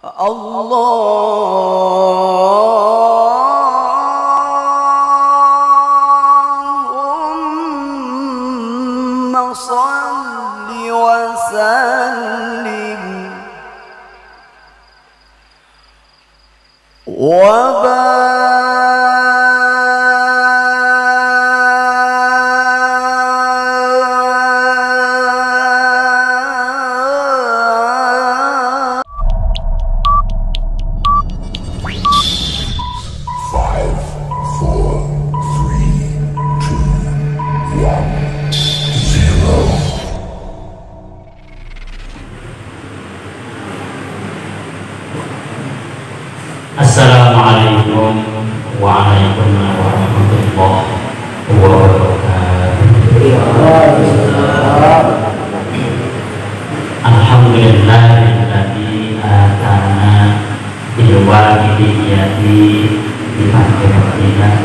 Allahumma salli wa sallim wa Assalamualaikum warahmatullahi wabarakatuh. Alhamdulillahilladzi atana bil walidiyati bi fadlillah.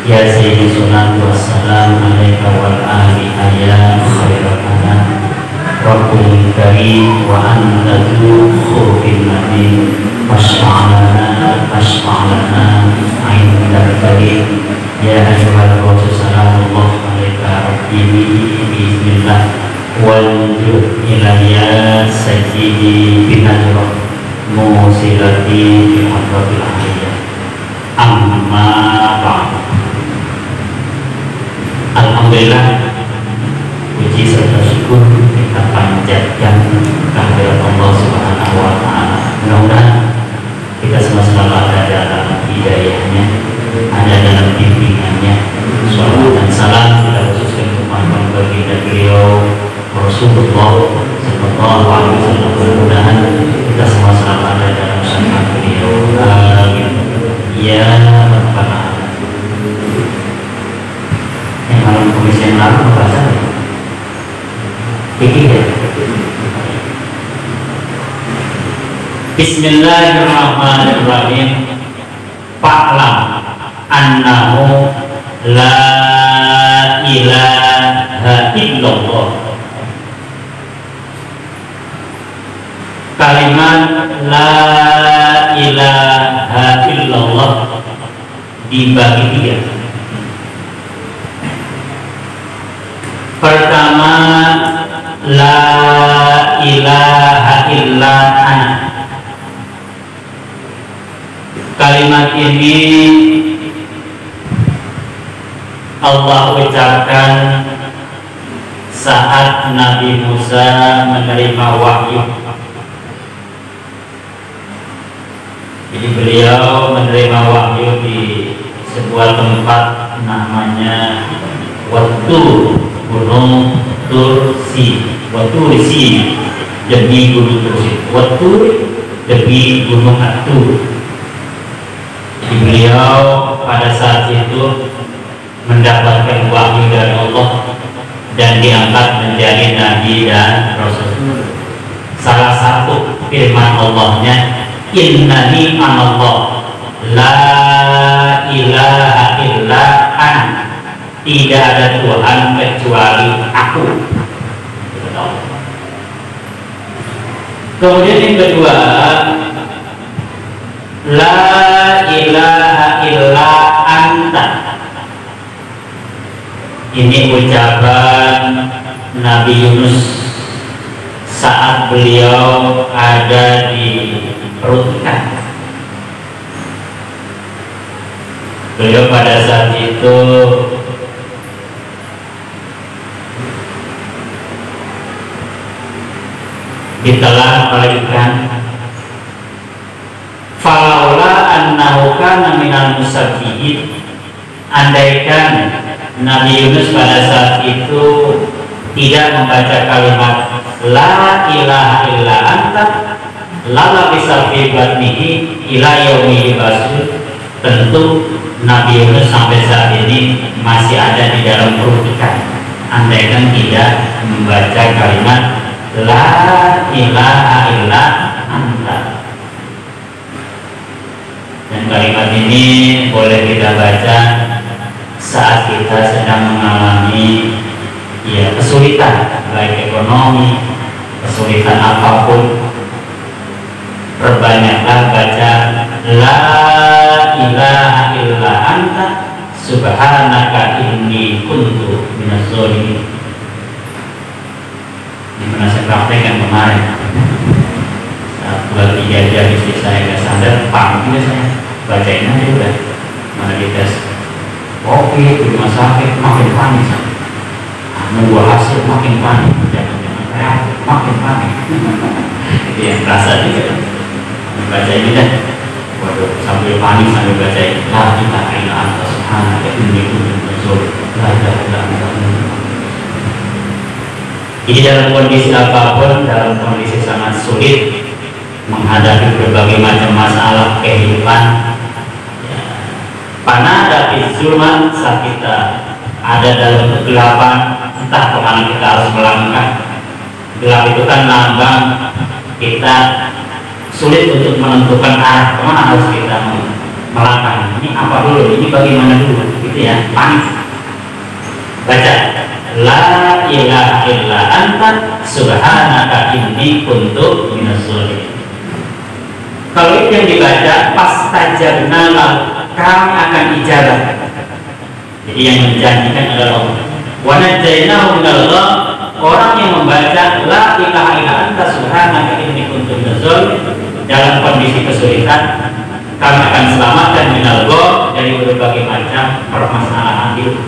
Ya sayyidi salatu wassalamu alaika wal ali ayya khairal anam. Rabbul karim wa anta khufil nabi Masma'alana Aindal karim. Ya ayyuhal rasul salamullah alaika rabbi bismillah wanjur ilayya sayyidi binajrah musilati bihadratil aliyah amma ba'd. Alhamdulillah, puji serta syukur kita panjatkan kehadirat Allah Subhanahu wa ta'ala. Mudah-mudahan kita semua selalu ada dalam hidayahnya, ada dalam bimbingannya. Salawat dan salam kita khususkan untuk baginda beliau Rasulullah sallallahu alaihi wasallam. Mudah-mudahan kita semua selalu ada dalam syafaat beliau. Amin. Ya Rabbal alamin. Yang malam komisi yang lalu bahasa fikih ya. Bismillahirrahmanirrahim. Fa'lam annahu la ilaha illallah. Kalimat la ilaha illallah dibagi tiga. Pertama, la ilaha illa ana. Kalimat ini Allah ucapkan saat Nabi Musa menerima wahyu. Jadi beliau menerima wahyu di sebuah tempat namanya Watur, Gunung Tursi. Watursi demi Gunung Tursi. Watur demi Gunung Atur. Beliau pada saat itu mendapatkan wahyu dari Allah dan diangkat menjadi nabi dan rasul. Salah satu firman Allahnya, innani anallah la ilaha illa ana. Tidak ada Tuhan kecuali aku. Kemudian yang kedua, la ilaha illa anta. Ini ucapan Nabi Yunus saat beliau ada di perut ikan. Beliau pada saat itu ditelan oleh ikan. Falaula annahu kana minal musabbihin. Andaikan Nabi Yunus pada saat itu tidak membaca kalimat la ilaha illa anta lala bisa fi batnihi ila yaumi yub'atsun, tentu Nabi Yunus sampai saat ini masih ada di dalam perut ikan. Andaikan tidak membaca kalimat la ilaha illa anta. Dan kalimat ini boleh kita baca saat kita sedang mengalami kesulitan, baik ekonomi, kesulitan apapun, perbanyaklah baca la ilaha illa anta subhanaka inni kuntu minaz zalimin. Ini pernah saya praktekkan kemarin. Saat 2-3 jam istri saya nggak sadar, panggil saya bacain aja udah. Mana dites oke di rumah sakit makin panik, nunggu hasil makin panik, jangan makin panik. Itu yang terasa juga. Baca ini dah, waduh sambil panik sambil baca ini. La ilaha illa anta subhanaka inni kuntu minaz zalimin. La ilaha illa anta. Ini dalam kondisi apapun, dalam kondisi sangat sulit menghadapi berbagai macam masalah kehidupan. Panada fi zulman, saat kita ada dalam kegelapan, entah kemana kita harus melangkah. Gelap itu kan lambang kita sulit untuk menentukan arah kemana harus kita melangkah. Ini apa dulu? Ini bagaimana dulu? Gitu ya, panik. Baca la ilaha illa anta subhanaka inni kuntu minaz zalimin. Kalau itu yang dibaca pastajabna lahu, kami akan ijabah. Jadi yang menjanjikan adalah Allah. Wa najjaynahu minal gham, orang yang membaca la ilaha illa anta subhanaka inni kuntu minaz zalimin dalam kondisi kesulitan, kami akan selamatkan minal gham, dari berbagai macam permasalahan hidup.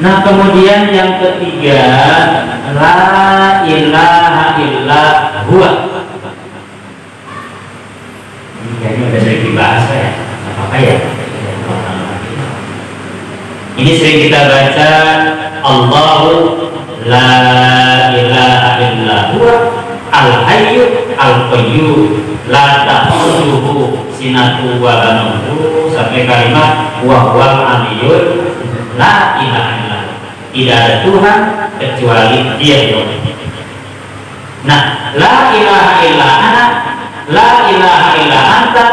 Nah, kemudian yang ketiga, la ilaha illa huwa. Ini kayaknya udah sering dibahas ya, apa ya? Ini sering kita baca, Allahu la ilaha illa huwa al-hayyu al-qayyum la ta'khudhuhu sinatun wa la nawm, sampai kalimat wa huwal aliyyul la ilaha illa. Tidak ada Tuhan kecuali Dia. Nah, la ilaha illa ana, la ilaha illa anta,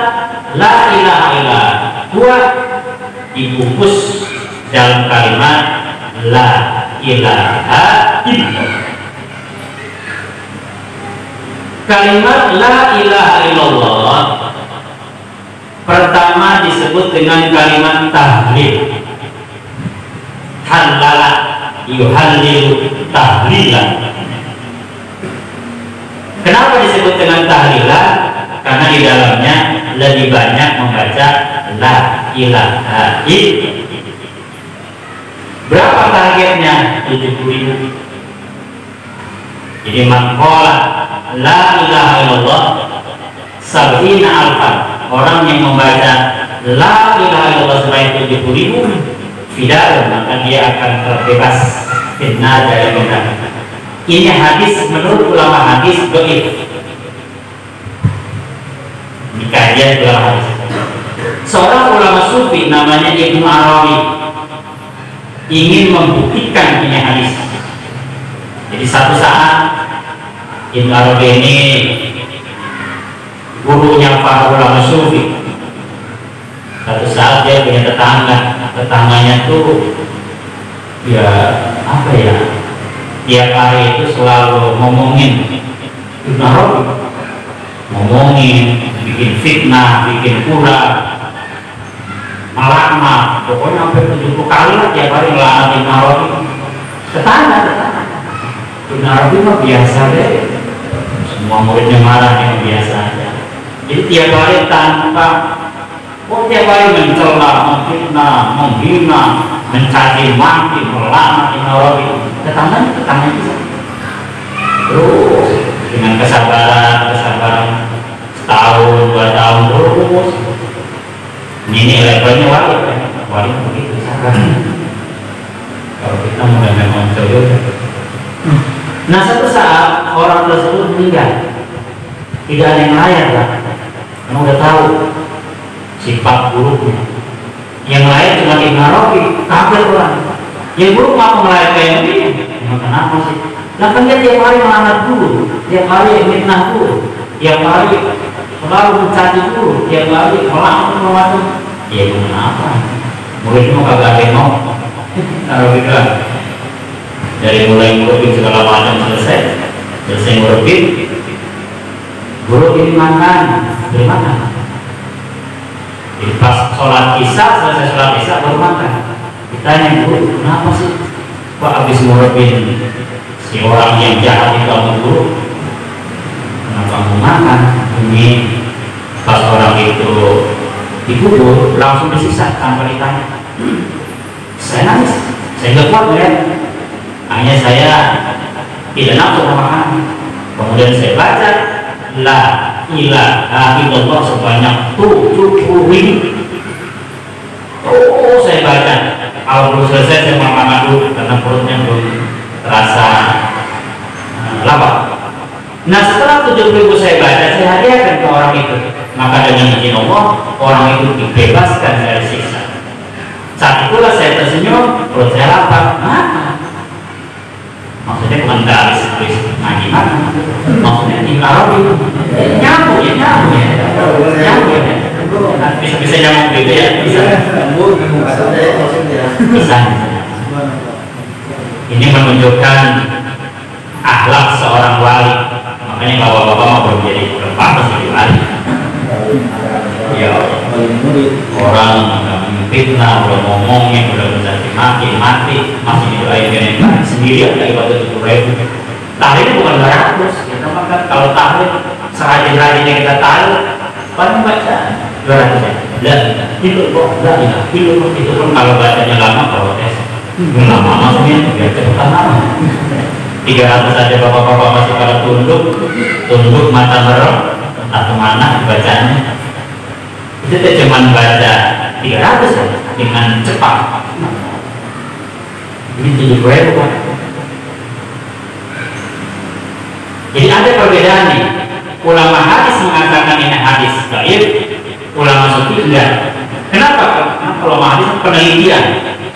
la ilaha illa huwa dibungkus dalam kalimat la ilaha illallah. Kalimat la ilaha illallah pertama disebut dengan kalimat tahlil. Halala yuhallilu tahlilan. Kenapa disebut dengan tahlilan? Karena di dalamnya lebih banyak membaca la ilaha illallah. Berapa targetnya? 70.000. Jadi maqala la ilaha illallah sab'ina alfan, orang yang membaca la ilaha illallah sebanyak 70.000 fidal, maka dia akan terbebas fitnah dari neraka. Ini hadis menurut ulama hadis dhaif. Ini kajian ulama hadis. Seorang ulama sufi namanya Ibnu Arabi ingin membuktikan ini hadis. Jadi satu saat Ibnu Arabi ini gurunya para ulama sufi. Satu saat dia punya tetangganya tuh ya apa ya, tiap hari itu selalu ngomongin Ibnu Arabi, ngomongin, bikin fitnah, bikin pura, melaknat, pokoknya sampai 70 kali lah tiap hari melaknat Ibnu Arabi. Tetangga Ibnu Arabi mah biasa deh, semua muridnya marah, yang biasa aja. Jadi tiap hari tiap hari mencela, memfitnah, menghina, mencaci maki, melaknat Ibnu Arabi. Tetangga bisa. Terus dengan kesabaran setahun, 2 tahun terus. Ini levelnya wali begitu sabar. Kalau kita mulai memang coyok. Nah, satu saat orang tersebut meninggal, tidak ada yang layak lah, karena udah tahu sifat buruknya. Yang lain cuma Ibnu Arabi, kafir orang. Yang buruk mau melayat kayak begini. Kenapa sih? Nah, kan dia tiap hari melanggar guru, tiap hari fitnah guru, tiap hari selalu mencaci guru, tiap hari melanggar. Ya kenapa? Muridmu kagak ada yang mau. Arabi bilang, dari mulai ngurutin segala macam selesai ngurutin, Guru ini makan, beri makan. Jadi pas sholat isya, selesai sholat isya baru makan. Ditanya guru, kenapa sih Pak habis ngurupin si orang yang jahat itu sama guru? Kenapa mau makan? Ini pas orang itu dikubur langsung disiksa tanpa ditanya. Saya nangis, saya nggak kuat ya. Hanya saya tidak nafsu makan. Kemudian saya baca la ilaha illallah sebanyak 70.000. Oh, saya baca. Kalau belum selesai saya makan dulu karena perutnya belum terasa lapar. Nah setelah 70.000 saya baca, saya hadiahkan ke orang itu. Maka dengan izin Allah, orang itu dibebaskan dari siksa. Saat itulah saya tersenyum, perut saya lapar. Maksudnya bukan garis ngaji mana? Maksudnya di Arabi nyambung ya. Bisa nyambung gitu ya? Bisa. Ini menunjukkan akhlak seorang wali. Makanya bapak-bapak mau menjadi pantas jadi wali. Ya, orang fitnah, udah ngomongnya, udah mencaci mati, masih didoain dengan sendiri ada ibadah 70.000. Tahlil bukan 200, kita makan kalau tahlil serajin-rajinnya kita tahlil, paling baca 200 ya. Dan itu kok, itu pun kalau bacanya lama protes. Lama maksudnya biar cepetan lama. 300 saja bapak-bapak masih pada tunduk mata merem, atau mana bacanya. Itu cuma baca 300 saja dengan cepat. Ini 70.000 kan. Jadi ada perbedaan nih. Ulama hadis mengatakan ini hadis dhaif, ulama sufi enggak. Kenapa? Karena ulama hadis penelitian,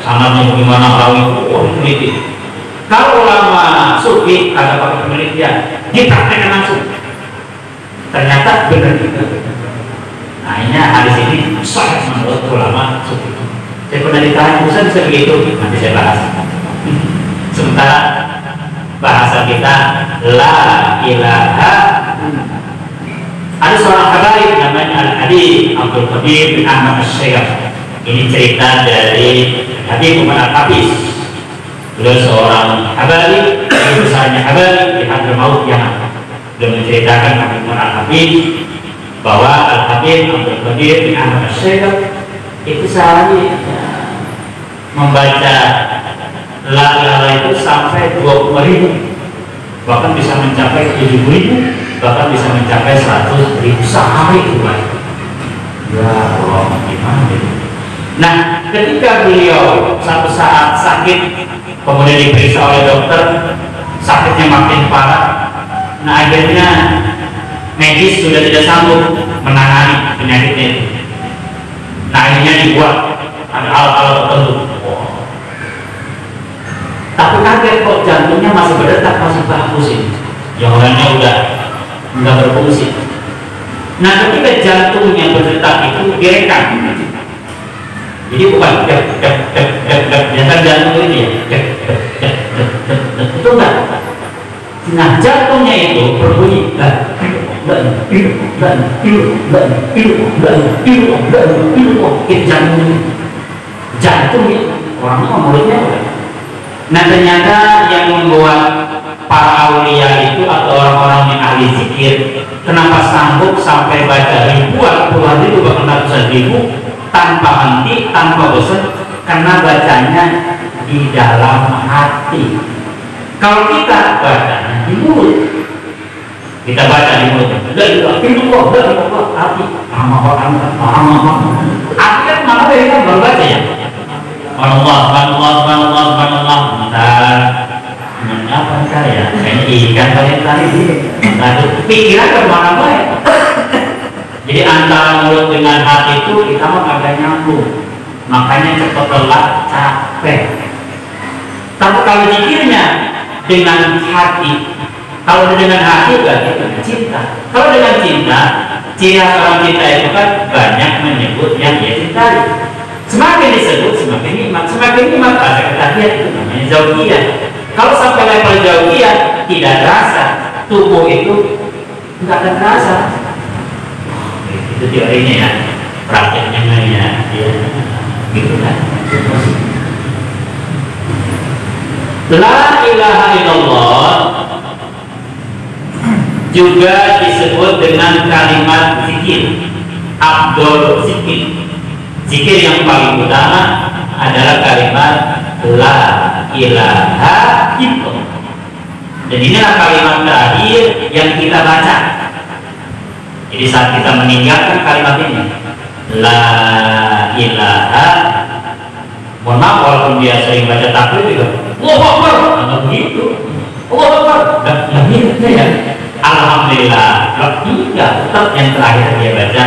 sanadnya bagaimana rawi itu peneliti. Kalau ulama sufi ada pakai penelitian, dipraktekkan langsung. Ternyata benar juga. Nah ini hadis ini sangat menurut ulama sufi. Saya pernah ditanya, bisa begitu? Nanti saya bahas. Sementara bahasa kita la ilaha. Ada seorang habaib namanya Al-Hadi Abdul Qadir bin Ahmad Asy-Syaikh. Ini cerita dari Habib Umar Al-Hafiz. Beliau seorang habaib, besarnya habaib di Hadramaut Yaman. Beliau menceritakan Habib Umar Al-Hafiz bahwa Al-Habib Abdul Qadir bin Ahmad Asy-Syaikh itu sehari membaca la ilaha itu sampai 20.000, bahkan bisa mencapai 70.000, bahkan bisa mencapai 100.000 sehari itu Pak. Ya Allah, gimana ini? Nah, ketika beliau satu saat sakit, kemudian diperiksa oleh dokter, sakitnya makin parah. Nah, akhirnya medis sudah tidak sanggup menangani penyakitnya itu. Nah, akhirnya dibuat ada alat-alat tertentu. Tapi kaget kok jantungnya masih berdetak, masih bagus ini. Yang lainnya udah nggak berfungsi. Nah, ketika jantungnya berdetak itu direkam. Jadi bukan biasa jantung ini ya. Itu enggak. Nah, jantungnya itu berbunyi jantungnya orangnya mulutnya udah. Nah ternyata yang membuat para aulia itu atau orang-orang yang ahli zikir kenapa sanggup sampai baca ribuan, puluhan ribu, bahkan ratusan ribu tanpa henti, tanpa bosan, karena bacanya di dalam hati. Kalau kita bacanya di mulut, kita baca di mulut, hati, hati kan malah kita baru baca ya. Subhanallah, apa saya? Kayaknya ikan kalian tadi. Pikiran kemana-mana ya. Jadi antara mulut dengan hati itu kita mah agak nyambung. Makanya cepat lelah, capek. Tapi kalau zikirnya dengan hati, kalau dengan hati berarti dengan cinta. Kalau dengan cinta, ciri khas orang cinta itu kan banyak menyebut yang dia cintai. Semakin disebut semakin nikmat ada ketahian itu namanya zaujiyah. Kalau sampai level zaujiyah tidak rasa tubuh itu nggak akan terasa. Itu teorinya ya, prakteknya ya, gitu kan. La ilaha illallah juga disebut dengan kalimat zikir, afdol zikir. Zikir yang paling utama adalah kalimat la ilaha illallah. Dan inilah kalimat terakhir yang kita baca. Jadi saat kita meninggalkan kalimat ini, la ilaha, mohon maaf walaupun dia sering baca takbir juga, Allahu Akbar, nggak begitu, Allahu Akbar, nggak gitu ya. Alhamdulillah, tidak, tetap yang terakhir dia baca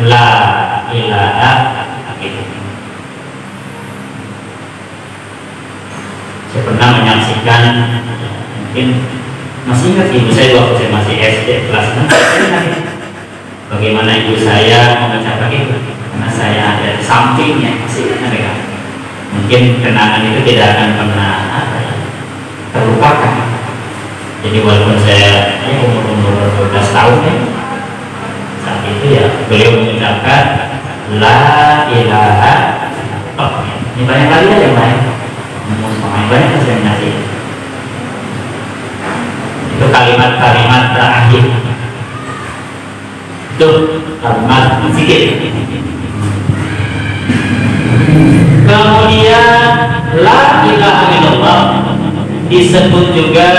la ilaha illallah. Saya pernah menyaksikan, mungkin masih ingat ibu saya waktu saya masih SD kelas 6, bagaimana ibu saya mengucapkan itu, karena saya ada di sampingnya, masih ingat mereka. Mungkin kenangan itu tidak akan pernah terlupakan. Jadi walaupun saya umur 12 tahun ya, saat itu ya beliau mengucapkan la ilaha illallah. Ini banyak kali ya yang lain, banyak presentasi. Itu kalimat-kalimat terakhir. Itu kalimat zikir. Kemudian la ilaha illallah disebut juga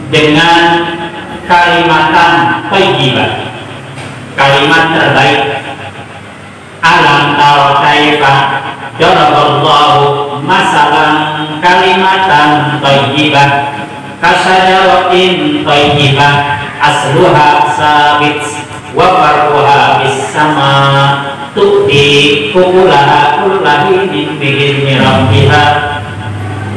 dengan kalimatan thayyibah, kalimat terbaik. Alam tara kaifa daraballahu masalan kalimatan thayyibah kasajaratin thayyibah asluha sabit wa farquha bis sama tu'ti ukulaha kullahinin bi'izni rabbiha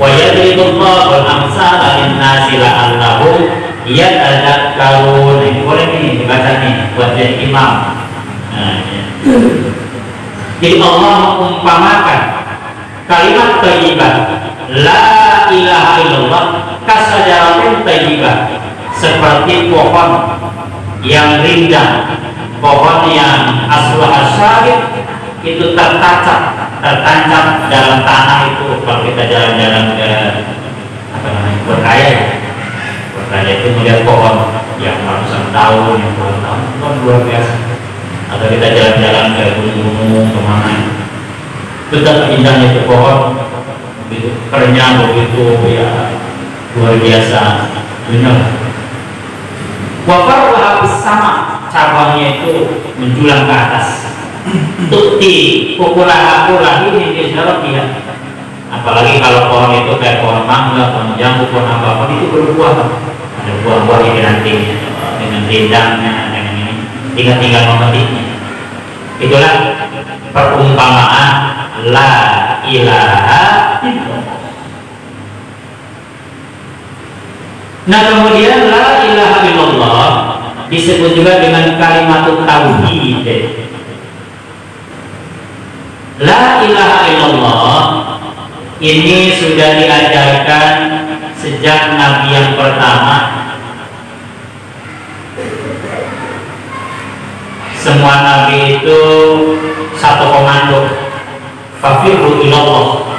wa yadribullahu al-amsala linnasi la'allahum yatadakkarun. Boleh ini dibaca nih buat jadi imam. Jadi Allah mengumpamakan kalimat thayyibah la ilaha illallah kasajaratin thayyibah, seperti pohon yang rindang, pohon yang asluha syarif, itu tertancap dalam tanah itu. Kalau kita jalan-jalan ke Berkaya ya, Berkaya itu melihat pohon yang ratusan tahun, yang puluhan tahun, itu luar biasa. Atau kita jalan-jalan ke gunung-gunung kemana, betapa indahnya itu pohon, begitu kerennya, begitu ya luar biasa. Benar. Wafar habis sama, cabangnya itu menjulang ke atas. Tukti pukulah ini dijarab dia. Apalagi kalau pohon itu kayak pohon mangga, pohon jambu, pohon apa-apa itu berbuah. Ada buah-buah ini nantinya dengan rindangnya, dengan ini tinggal memetiknya. Itulah perumpamaan la ilaha illallah. Nah, kemudian la ilaha illallah disebut juga dengan kalimat tauhid. La ilaha illallah ini sudah diajarkan sejak Nabi yang pertama. Semua Nabi itu satu komando, fafirru ilallah,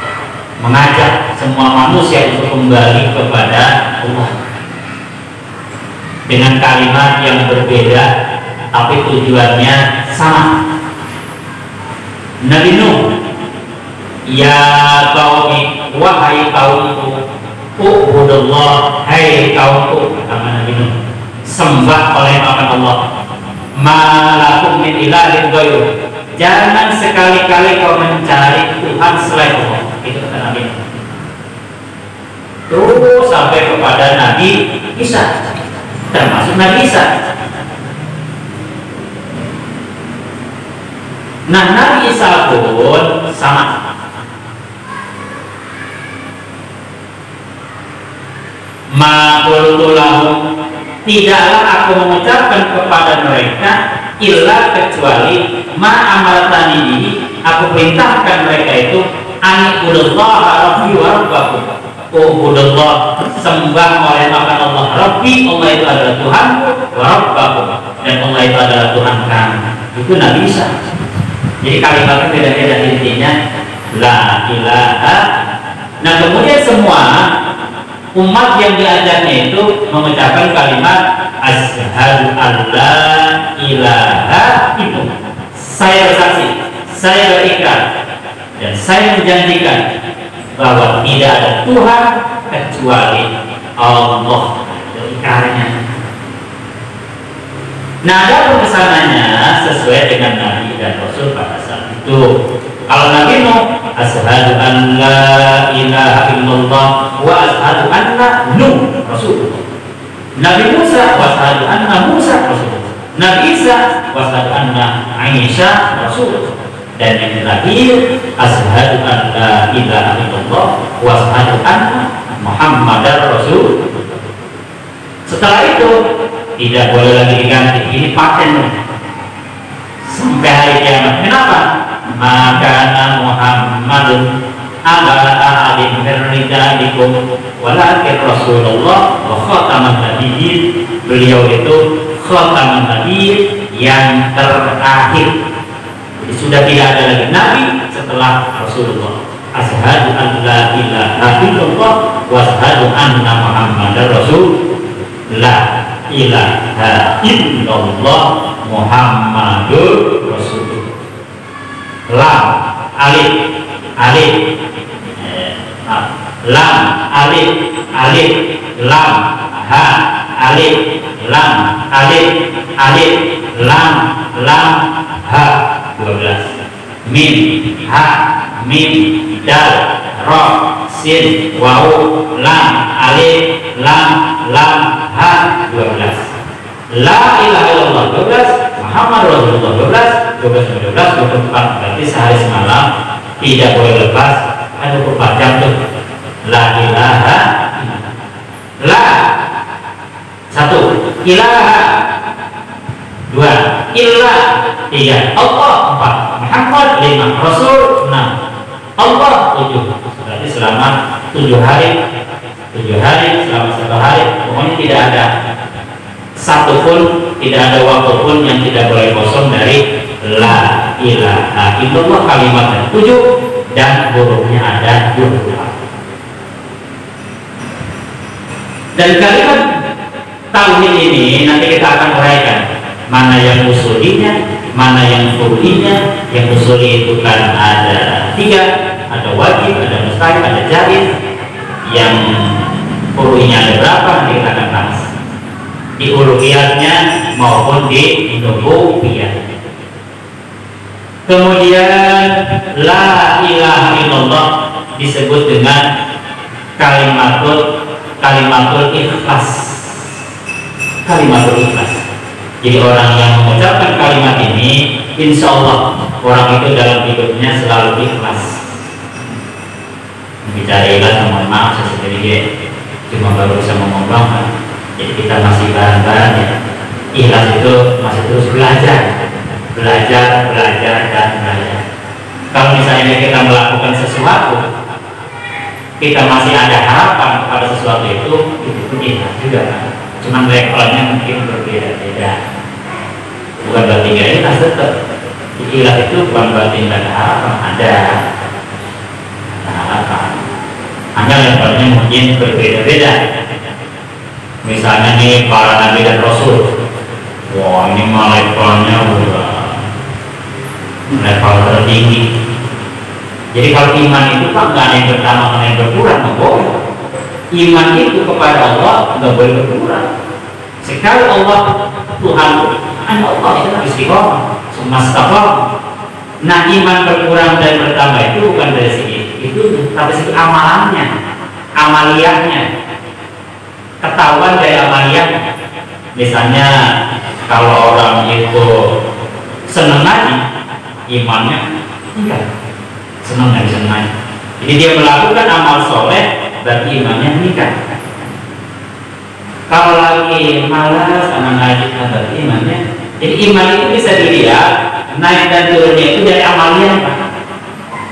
mengajak semua manusia untuk kembali kepada Allah dengan kalimat yang berbeda, tapi tujuannya sama. Nabi Nuh, ya qaumi, wahai kaumku, ubudullah, hai kaumku, kata Nabi Nuh, sembah oleh Allah. Malakum min ilahin ghairuh, jangan sekali-kali kau mencari Tuhan selain Allah. Itu kata Nabi. Terus sampai kepada Nabi Isa, termasuk Nabi Isa. Nah, Nabi Isa pun sama. Ma qultu lahum, tidaklah aku mengucapkan kepada mereka illa kecuali ma amartani bihi, aku perintahkan mereka itu anibudullaha rabbi wa rabbakum, ubudullah, sembah oleh makan Allah. Rabbi, Allah itu adalah Tuhanku, wa rabbakum, dan Allah itu adalah Tuhan kamu. Itu Nabi Isa. Jadi kalimatnya beda-beda, intinya la ilaha. Nah kemudian semua umat yang diajarnya itu mengucapkan kalimat asyhadu alla ilaha itu. Saya bersaksi, saya berikrar, dan saya menjanjikan bahwa tidak ada Tuhan kecuali Allah. Ikrarnya. Nah, ada pesanannya sesuai dengan Nabi dan Rasul pada saat itu. Kalau Nabi Nuh, asyhadu an la ilaha illallah wa asyhadu anna Nuh Rasulullah. Nabi Musa, wa asyhadu anna Musa Rasulullah. Nabi Isa, wa asyhadu anna Isa Rasulullah. Dan yang terakhir, asyhadu an la ilaha illallah wa asyhadu anna Muhammadar Rasul. Setelah itu tidak boleh lagi diganti. Ini paten sampai hari kiamat. Kenapa? Maka Muhammadun aba ahadin min rijalikum walakin Rasulullah wa khataman nabiyyin. Beliau itu khataman nabiyyin, yang terakhir. Jadi sudah tidak ada lagi nabi setelah Rasulullah. Asyhadu an la ilaha illallah wa asyhadu anna Muhammadar Rasul. La ilaha illallah Muhammadur Rasulullah. Lam alif alif lam alif alif lam ha alif lam alif alif lam ha 12. Mim ha mim dal ra sin waw lam alif lam ha 12. La ilaha illallah 12, Muhammad Rasulullah 12, 24. Berarti sehari semalam tidak boleh lepas. Ada 24 jam tuh. La ilaha la 1, ilaha 2, illah 3, Allah 4, Muhammad 5, Rasul 6, Allah 7. Berarti selama 7 hari selama 1 hari pokoknya tidak ada satu pun, tidak ada waktu pun yang tidak boleh kosong dari la ilaha illallah. Kalimat 7 dan hurufnya ada 24. Dan kalimat tauhid ini nanti kita akan uraikan mana yang usulinya, mana yang furu'inya. Yang usuli itu kan ada 3, ada wajib, ada mustahil, ada jaiz. Yang furu'inya ada berapa nanti kita akan bahas di uluhiyatnya maupun di rububiyat. Kemudian la ilaha illallah disebut dengan kalimatul ikhlas. Kalimatul ikhlas. Jadi orang yang mengucapkan kalimat ini, insya Allah orang itu dalam hidupnya selalu ikhlas. Bicara ikhlas, mohon maaf saya sendiri cuma baru bisa mengembangkan. Jadi kita masih bareng-bareng ya. Ikhlas itu masih terus belajar. Kalau misalnya kita melakukan sesuatu, kita masih ada harapan pada sesuatu itu ikhlas juga kan. Cuman levelnya mungkin berbeda-beda. Bukan berarti nggak ikhlas, tetap ikhlas itu bukan berarti nggak ada harapan. Ada harapan. Hanya levelnya mungkin berbeda-beda. Misalnya nih para nabi dan rasul, wah ini mah levelnya udah level tertinggi. Jadi kalau iman itu kan nggak ada yang bertambah, nggak ada yang berkurang, nggak boleh. Iman itu kepada Allah nggak boleh berkurang. Sekali Allah Tuhan, Allah itu istiqomah, semastaqam. Nah iman berkurang dan bertambah itu bukan dari segi itu, tapi segi amalannya, amaliyahnya. Ketahuan dari amaliyah. Misalnya kalau orang itu senang ngaji, imannya enggak senang ngaji. Jadi dia melakukan amal soleh, berarti imannya meningkat. Kalau lagi malas sama ngaji, berarti imannya. Jadi iman itu bisa dilihat naik dan turunnya itu dari amaliyah, Pak.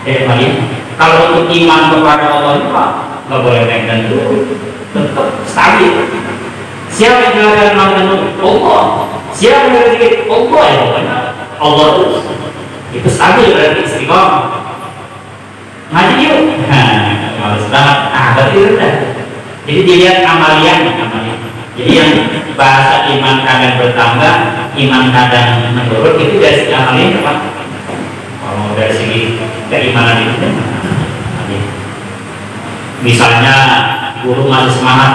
Dari amaliyah. Kalau untuk iman kepada Allah itu Pak, nggak boleh naik dan turun, tetap stabil. Siapa yang jualan naik dan turun? Allah. Siapa yang rezeki? Allah ya pokoknya. Allah terus. Itu stabil berarti istiqomah. Ngaji yuk. Males banget. Berarti rendah. Jadi dilihat amaliannya. Jadi yang bahasa iman kadang bertambah, iman kadang menurun, itu dari segi amaliannya Pak. Kalau dari segi keimanan itu misalnya guru masih semangat,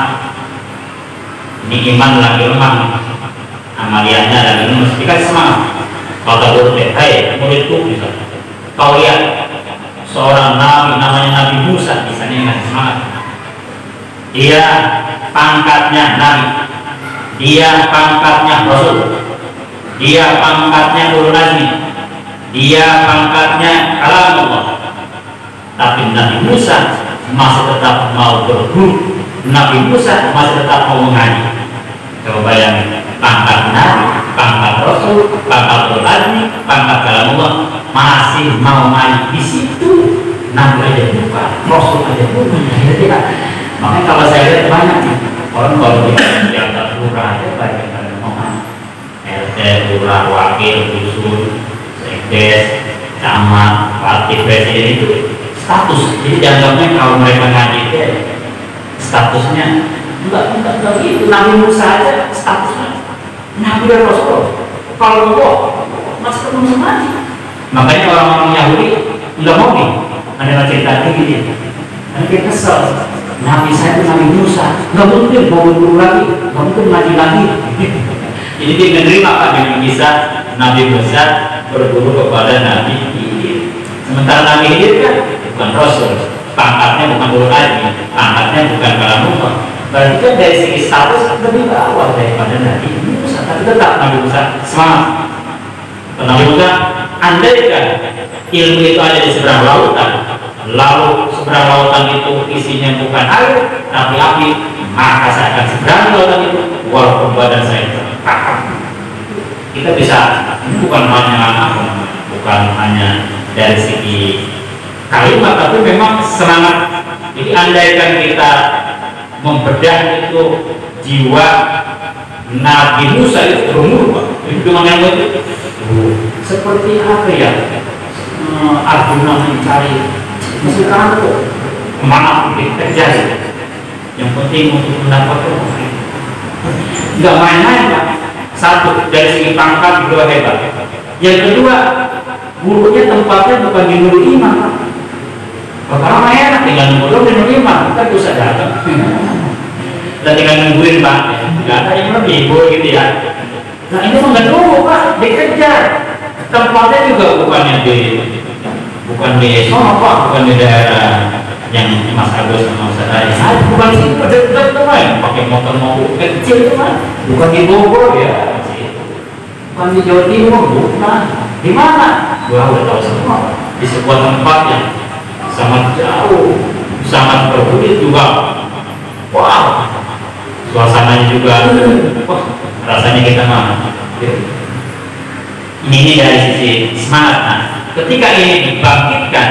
ini iman lagi lemah, amaliannya lagi lemah, dikasih semangat. Kalau guru hai muridku bisa, kau lihat seorang nabi namanya Nabi Musa, misalnya yang ngasih semangat, dia pangkatnya nabi, dia pangkatnya rasul, dia pangkatnya ulul azmi, dia pangkatnya kalam Allah. Tapi Nabi Musa masih tetap mau berguru, Nabi Musa masih tetap mau mengaji. Coba bayangin, pangkat nabi, pangkat rasul, pangkat ulul azmi, pangkat kalam Allah, masih mau mengaji. Di situ nabi aja buka, rasul aja buka. Makanya kalau saya lihat banyak nih orang kalau di atas lurah aja banyak yang mau RT, lurah, wakil, dusun, sekdes, camat, wakil presiden itu status. Jadi dianggapnya kalau mereka ngaji itu statusnya enggak gitu. Nabi Musa aja statusnya Nabi dan Rasul. Kalau kok masih ketemu sama aja. Makanya orang-orang Yahudi nggak mau nih ada cerita kayak gini. Nanti kesel. Nabi saya itu Nabi Musa, nggak mungkin mau berguru lagi, nggak mungkin ngaji lagi. Jadi dia menerima Pak dengan kisah Nabi Musa berguru kepada Nabi Khidir. Sementara Nabi Khidir kan bukan Rasul, pangkatnya bukan ulul azmi, pangkatnya bukan kalam Allah. Berarti kan dari segi status lebih bawah daripada Nabi Musa. Tapi tetap Nabi Musa semangat. Nabi Musa, andaikan ilmu itu ada di seberang lautan, lalu seberang lautan itu isinya bukan air tapi api, maka saya akan seberang lautan itu walaupun badan saya terkakak. Kita bisa, ini bukan hanya dari segi kalimat, tapi memang semangat. Jadi andaikan kita membedah itu jiwa Nabi Musa itu berumur itu dengan yang itu seperti apa ya, Arjuna mencari sekarang kok kemana terjadi, yang penting untuk mendapatkan nggak main-main Pak. Satu, dari segi pangkat beliau hebat. Yang kedua, gurunya tempatnya bukan di Nurul Iman Pak. Karena enak tinggal nunggu di Nurul Iman, kita bisa datang dan tinggal nungguin Pak, nggak ada yang lebih guru gitu ya. Nah ini nggak nunggu Pak, dikejar. Tempatnya juga bukan di sono Pak, bukan di daerah yang Mas Agus sama Ustaz Ari. Bukan di situ, dekat teman, pakai motor kecil teman, bukan di Bogor ya, bukan di Jawa Timur, bukan. Di mana? Gua udah tahu semua. Di sebuah tempat yang sangat jauh, sangat berbeda juga. Wow, suasananya juga, wah, rasanya kita mah. Ini dari sisi semangat. Nah, ketika ini dibangkitkan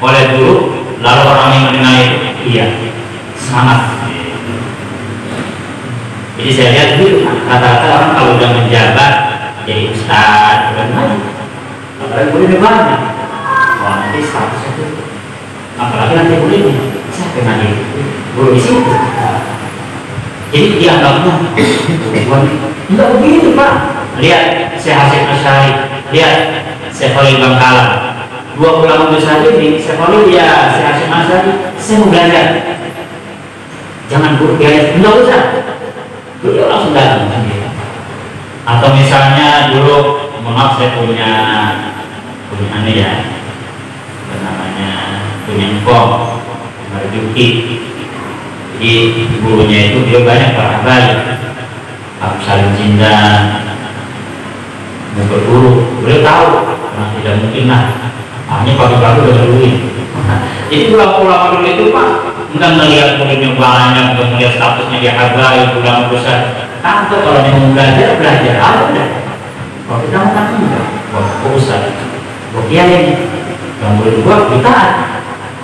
oleh guru, lalu orang yang mendengar itu, iya, semangat. Jadi saya lihat dulu, rata-rata orang kalau udah menjabat jadi ustaz, apalagi boleh banyak, wah nanti statusnya itu, apalagi nanti bolehnya, saya kenal guru di situ. Jadi dianggapnya, enggak begitu Pak. Lihat Syekh Hasyim Asy'ari, lihat Syekh Khalil Bangkalan. 2 ulama besar ini, Syekh Khalil ya, Syekh Hasyim Asy'ari, saya mau belajar. Jangan guru biaya, enggak usah. Beliau langsung datang sendiri. Atau misalnya dulu, maaf saya punya aneh ya, namanya punya engkong, Marjuki. Jadi gurunya itu dia banyak para baik, Abu Salim Jindan, mau berguru, beliau tahu, nah tidak mungkin lah, hanya pagi-pagi udah berduit. Jadi ulama dulu itu Pak, enggak melihat muridnya banyak, enggak melihat statusnya dia hargai, ulama besar. Kantor kalau mau belajar aja. Kalau kita mau kan enggak, kok usah, kok iya ini, yang murid gua kita,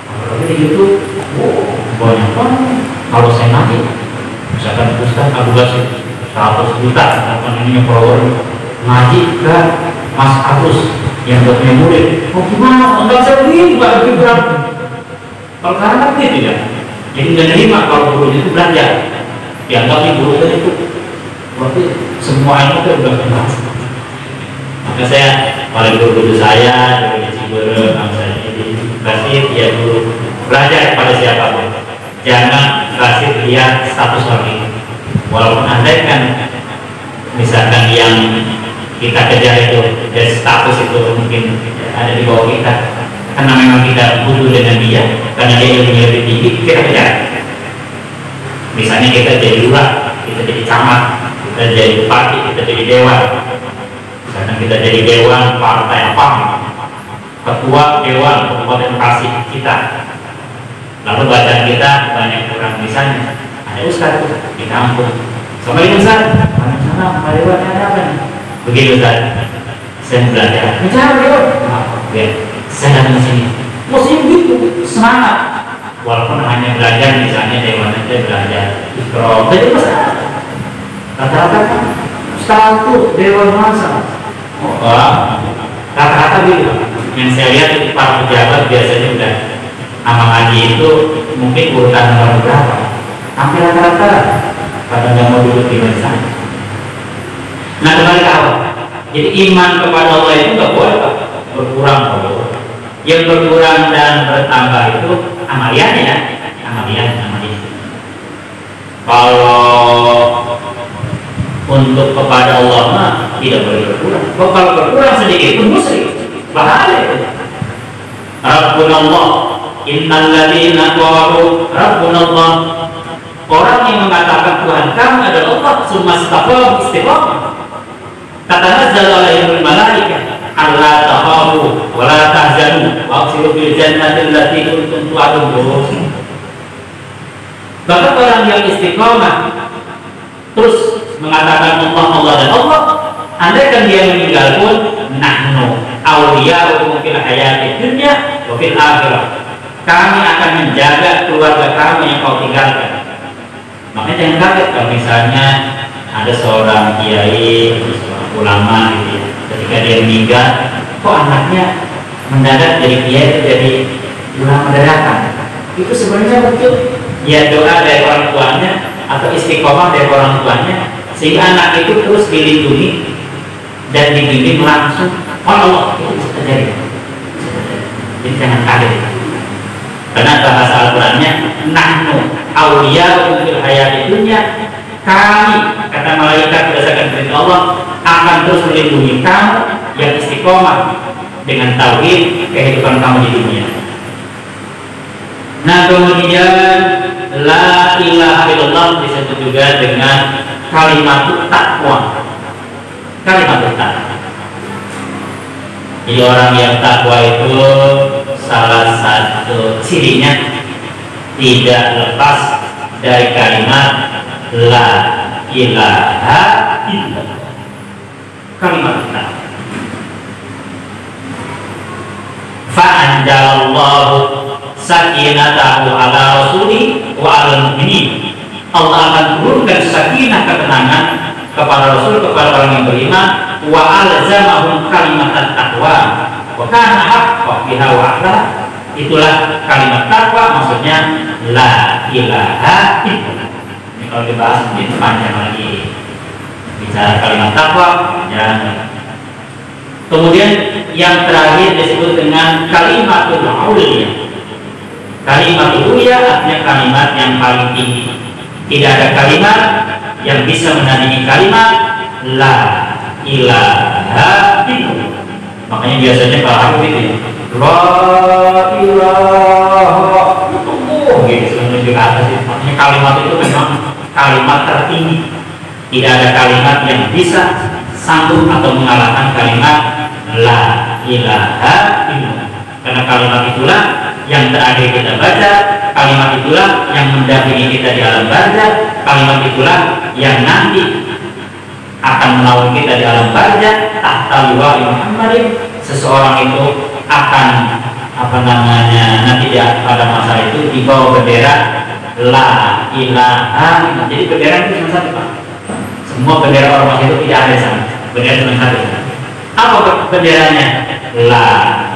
kalau gitu, banyak banget. Kalau saya ngaji, misalkan Ustaz Abu Basir 100 juta, apa namanya follower, ngaji ke Mas Agus yang punya murid, oh gimana? Enggak saya ini juga lebih berat. Kalau sekarang kan gitu ya, jadi nggak nerima kalau guru itu belajar, dianggapnya guru itu berarti semua ilmu itu udah kenal. Maka saya, kalau guru saya, dari Ciberem, saya jadi kasih dia guru belajar kepada siapapun. Jangan kasih lihat status orang. Walaupun andai kan misalkan yang kita kejar itu dari status itu mungkin ada di bawah kita, karena memang kita butuh dengan dia, karena dia ilmunya lebih tinggi, kita kejar. Misalnya kita jadi lurah, kita jadi camat, kita jadi bupati, kita jadi dewan. Misalnya kita jadi dewan partai apa, ketua dewan Kabupaten Bekasi kita. Lalu bacaan kita banyak kurang, misalnya ada ustaz di kampung, Assalamualaikum Ustaz, mana Pak Dewan ada apa nih? Begitu Ustaz, saya belajar, bicara Dewan, ya, saya datang ke sini, mesti begitu, semangat, walaupun hanya belajar, misalnya Dewan aja belajar, ikro, jadi besar, rata-rata kan, Ustaz tuh Dewan masa, rata-rata gitu, yang saya lihat itu para pejabat biasanya udah amal haji itu mungkin urutan nomor berapa? Hampir rata-rata pada nggak mau duduk di masa. Nah kembali ke awal. Jadi iman kepada Allah itu nggak boleh berkurang kalau yang berkurang dan bertambah itu amaliannya ya, amalian. Kalau untuk kepada Allah mah tidak boleh berkurang. Kalau berkurang sedikit pun musyrik, bahaya itu. Rabbunallah. Innal ladzina qalu rabbunallah, orang yang mengatakan Tuhan kami adalah Allah, summa istaqamu istiqamah, tatanazzalu alaihimul malaikah alla takhafu wa la tahzanu wa abshiru bil jannati allati kuntum tu'adun. Bahkan orang yang istiqamah terus mengatakan Allah dan Allah, andaikan dia meninggal pun nahnu awliya'ukum fil hayatid dunya wa fil akhirah, kami akan menjaga keluarga kami yang kau tinggalkan. Makanya jangan kaget kalau misalnya ada seorang kiai, seorang ulama gitu ya, ketika dia meninggal, kok anaknya mendadak jadi kiai, jadi ulama dadakan. Itu sebenarnya betul ya, doa dari orang tuanya atau istiqomah dari orang tuanya, sehingga anak itu terus dilindungi dan dibimbing langsung oleh Allah. Itu bisa terjadi. Jadi jangan kaget. Karena bahasa Al-Qurannya nahnu awliya'ukum fil hayatid dunya, kami, kata malaikat berdasarkan perintah Allah, akan terus melindungi kamu yang istiqomah dengan tauhid kehidupan kamu di dunia. Nah kemudian la ilaha illallah disebut juga dengan kalimat takwa. Kalimat takwa. Jadi orang yang takwa itu salah satu cirinya tidak lepas dari kalimat la ilaha illallah. Kalimat takwa. Fa'anjalallahu sakinatahu ala rasuli wa ala mu'minin. Allah akan turunkan sakinah, ketenangan kepada Rasul, kepada orang yang beriman, wa alzamahum kalimat taqwa wa kana haqqan biha wa ahla. Itulah kalimat takwa, maksudnya la ilaha illallah. Ini kalau dibahas mungkin panjang lagi bicara kalimat takwa. Kemudian yang terakhir disebut dengan kalimatul uliyah. Kalimatul uliyah artinya kalimat yang paling tinggi. Tidak ada kalimat yang bisa menandingi kalimat la ilaha illallah. Makanya biasanya kalau aku gitu ya, la ilaha illallah gitu, menuju ke atas itu. Makanya kalimat itu memang kalimat tertinggi. Tidak ada kalimat yang bisa sanggup atau mengalahkan kalimat la ilaha illallah. Karena kalimat itulah yang terakhir kita baca, kalimat itulah yang mendampingi kita di alam barzah, kalimat itulah yang nanti akan menaungi kita di alam barzah. Tahta liwa'i Muhammadin, seseorang itu akan nanti pada masa itu di bawah bendera la ilaha illallah. Jadi bendera itu cuma satu Pak. Semua bendera ormas itu tidak ada sama. Bendera cuma satu. Apa benderanya? La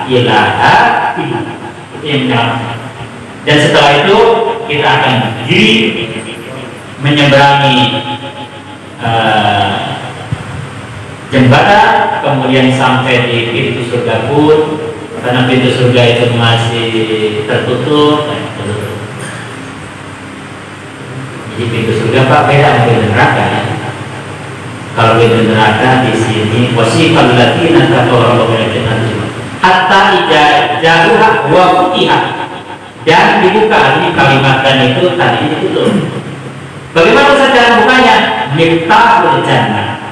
ilaha illallah. Itu yang menyelamatkan. Dan setelah itu kita akan berdiri menyeberangi jembatan, kemudian sampai di pintu surga pun, karena pintu surga itu masih tertutup. Jadi pintu surga Pak beda dengan pintu neraka ya. Kalau pintu neraka di sini wasifal ladzina kafaru bil jannati hatta idza ja'uha wa futihat, dan dibuka. Ini kalimat dan itu tadi ditutup. Bagaimana cara bukanya? Miftahul jannah,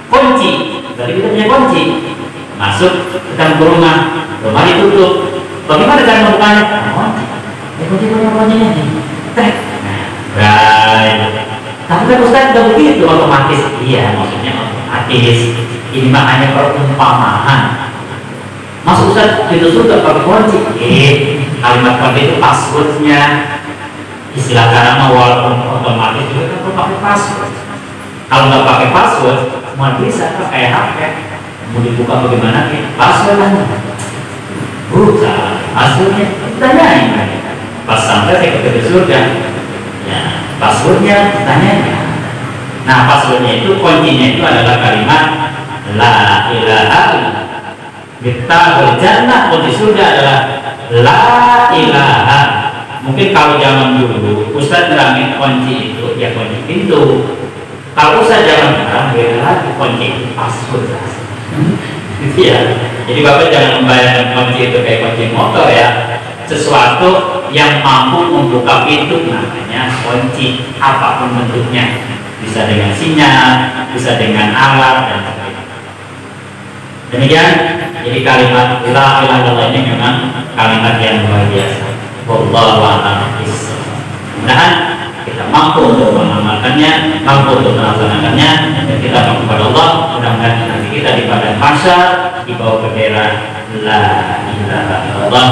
kunci. Tadi kita punya kunci, masuk ke dalam rumah ditutup. Bagaimana cara membukanya? Kunci. Kunci punya kuncinya nih. Right. Tapi kan Ustaz udah begitu otomatis. Iya, maksudnya otomatis. Ini makanya perumpamaan. Masuk Ustaz pintu surga pakai kunci. Kalimat kunci itu passwordnya. Istilah karena walaupun otomatis juga kan perlu pakai password. Kalau nggak pakai password, mau bisa pakai HP. Mau dibuka bagaimana? Password aja. Salah passwordnya. Tanyain. Pas sampai saya ke surga. Ya, passwordnya ditanyain. Nah, passwordnya itu kuncinya itu adalah kalimat la ilaha illallah. Miftahul jannah, kunci surga adalah la ilaha. Mungkin kalau zaman dulu Ustaz nerangin kunci itu ya kunci pintu. Kalau Ustaz zaman sekarang beda lagi, kunci itu password. Gitu ya. Jadi Bapak jangan membayangkan kunci itu kayak kunci motor ya. Sesuatu yang mampu membuka pintu namanya kunci, apapun bentuknya. Bisa dengan sinyal, bisa dengan alat dan sebagainya. Demikian, jadi kalimat la ilaha illallah ini memang kalimat yang luar biasa. Wallahu a'lam bishawab. Mudah-mudahan kita mampu untuk mengamalkannya, mampu untuk melaksanakannya, dan kita mampu kepada Allah. Mudah-mudahan nanti kita di padang mahsyar di bawah bendera la ilaha illallah.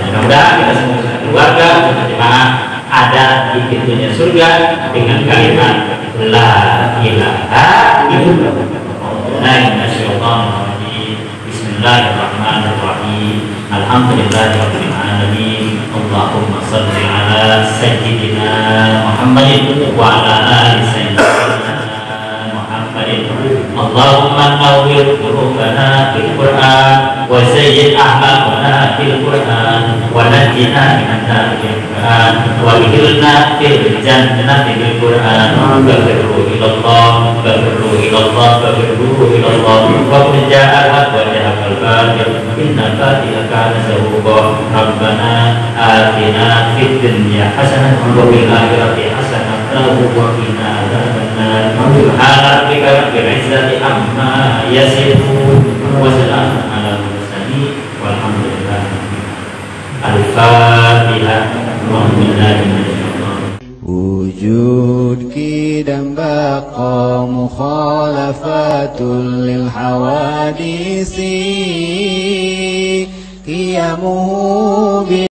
Mudah-mudahan kita semua keluarga dan jemaah ada di pintunya surga dengan kalimat la ilaha illallah. Bismillahirrahmanirrahim. Alhamdulillahirabbil alamin. Allahumma shalli ala sayyidina Muhammadin wa ala ali sayyidina Muhammadin. Allahumma nawwir qulubana bil Qur'an wa zayyid akhlaqana bil Qur'an wa najjina minan nar bil Qur'an wa adkhilna fil jannati bil Qur'an. Ghafirhu ilallah, ghafirhu ilallah, ghafirhu ilallah. Wa ja'al wa ja'al batil innaka kana zahuqa. Rabbana atina fid dunya hasanah wa fil akhirati hasanah wa qina adzabannar. Subhana rabbika rabbil izzati amma yasifun wa salamun alal mursalin walhamdulillah. Al-Fatihah. Wujud kidam baqa mukhalafatul lil hawadisi qiyamuhu